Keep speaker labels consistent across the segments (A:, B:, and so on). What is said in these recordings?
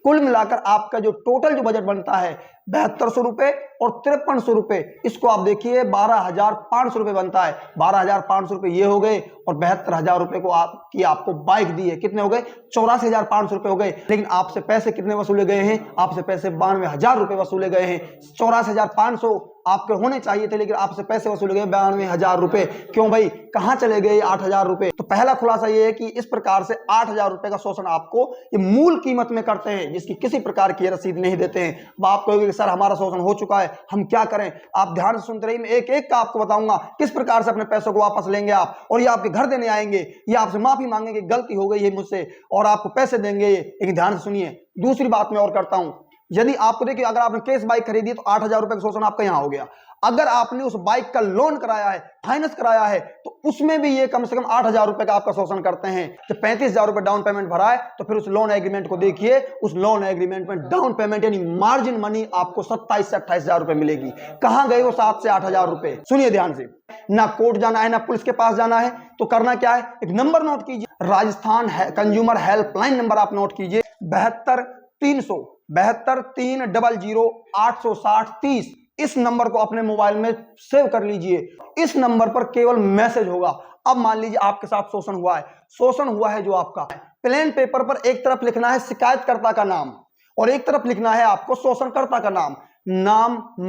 A: कुल मिलाकर आपका जो टोटल जो बजट बनता है 7200 रुपए और 5300 रुपए, इसको आप देखिए 12,500 रुपए बनता है। 12,500 रुपए ये हो गए और 72,000 रुपए को आपको बाइक दी है, कितने हो गए? 84,500 रुपए हो गए। लेकिन आपसे पैसे कितने वसूले गए हैं? आपसे पैसे 92,000 रुपए वसूले गए हैं। 84,500 आपके होने चाहिए थे, लेकिन आपसे पैसे वसूले गए 92,000 रुपए। क्यों भाई, कहां चले गए 8,000 रुपए? तो पहला खुलासा ये है कि इस प्रकार से 8,000 रुपए का शोषण आपको ये मूल कीमत में करते हैं, जिसकी किसी प्रकार की रसीद नहीं देते हैं। आप कहोगे सर हमारा शोषण हो चुका है, हम क्या करें? आप ध्यान से सुनते रहिए, मैं एक एक का आपको बताऊंगा किस प्रकार से अपने पैसों को वापस लेंगे आप, और ये आपके घर देने आएंगे, ये आपसे माफी मांगेंगे, गलती हो गई है मुझसे, और आपको पैसे देंगे। लेकिन ध्यान से सुनिए, दूसरी बात मैं और करता हूं, यदि आपको देखिए अगर आपने केस बाइक खरीदी तो 8,000 रुपए का शोषण आपका यहां हो गया। अगर आपने उस बाइक का लोन कराया है, फाइनेंस कराया है, तो उसमें भी ये कम से कम 8,000 रुपए का आपका शोषण करते हैं। जब 35,000 रुपए डाउन पेमेंट भरा है तो फिर उस लोन एग्रीमेंट को देखिए, उस लोन एग्रीमेंट में डाउन पेमेंट यानी मार्जिन मनी आपको 27 से 28,000 रुपए मिलेगी। कहां गए वो 7 से 8,000 रुपए? सुनिए ध्यान से, ना कोर्ट जाना है ना पुलिस के पास जाना है, तो करना क्या है, एक नंबर नोट कीजिए, राजस्थान कंज्यूमर हेल्पलाइन नंबर आप नोट कीजिए, 72-300-72-300-860-30। इस नंबर को अपने मोबाइल में सेव कर लीजिए। इस नंबर पर केवल मैसेज होगा। अब मान लीजिए आपके साथ शोषण हुआ है, शोषण हुआ है जो आपका प्लेन पेपर पर एक तरफ लिखना है शिकायतकर्ता का नाम और एक तरफ लिखना है आपको शोषणकर्ता का नाम,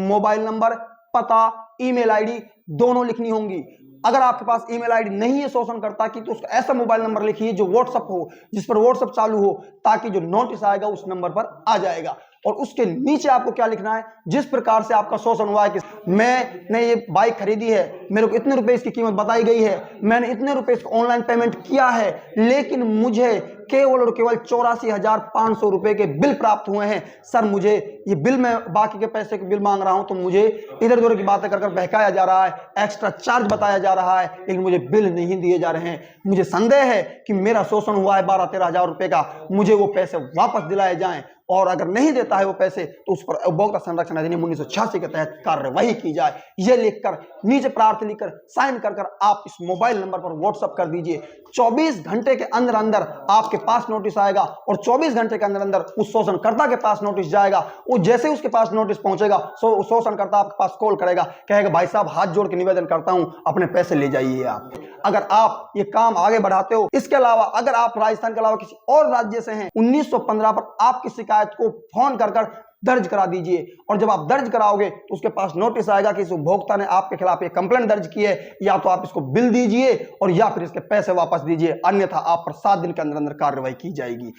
A: मोबाइल नंबर, पता, ईमेल आईडी दोनों लिखनी होंगी। अगर आपके पास ईमेल आईडी नहीं है शोषणकर्ता की, तो उसका ऐसा मोबाइल नंबर लिखिए जो व्हाट्सएप हो, जिस पर व्हाट्सएप चालू हो, ताकि जो नोटिस आएगा उस नंबर पर आ जाएगा। और उसके नीचे आपको क्या लिखना है, जिस प्रकार से आपका शोषण हुआ है कि मैंने ये बाइक खरीदी है, मेरे को इतने रुपए इसकी कीमत बताई गई है, मैंने इतने रुपए इसको ऑनलाइन पेमेंट किया है, लेकिन मुझे केवल और केवल 84,500 रुपए के बिल प्राप्त हुए हैं। सर मुझे ये बिल, मैं बाकी के पैसे के बिल मांग रहा हूं तो मुझे इधर उधर की बातें कर बहकाया जा रहा है, एक्स्ट्रा चार्ज बताया जा रहा है, लेकिन मुझे बिल नहीं दिए जा रहे हैं। मुझे संदेह है कि मेरा शोषण हुआ है 12-13,000 रुपए का, मुझे वो पैसे वापस दिलाए जाएं, और अगर नहीं देता है वो पैसे तो उस पर उपभोक्ता संरक्षण अधिनियम 1986 के तहत कार्रवाई की जाए। ये लिखकर नीचे प्रार्थी लिखकर साइन कर आप इस मोबाइल नंबर पर व्हाट्सएप कर दीजिए। 24 घंटे के अंदर अंदर आपके पास नोटिस आएगा और 24 घंटे के अंदर अंदर उस शोषणकर्ता के पास नोटिस जाएगा। वो जैसे उसके पास नोटिस पहुंचेगा, शोषणकर्ता आपके पास कॉल करेगा, कहेगा भाई साहब हाथ जोड़ के निवेदन करता हूं, अपने पैसे ले जाइए आप। अगर आप ये काम आगे बढ़ाते हो, इसके अलावा अगर आप राजस्थान के अलावा किसी और राज्य से हैं, 1915 पर आपकी शिकायत को फोन कर दर्ज करा दीजिए, और जब आप दर्ज कराओगे तो उसके पास नोटिस आएगा कि इस उपभोक्ता ने आपके खिलाफ एक कंप्लेंट दर्ज की है, या तो आप इसको बिल दीजिए और या फिर इसके पैसे वापस दीजिए, अन्यथा आप पर 7 दिन के अंदर अंदर कार्रवाई की जाएगी।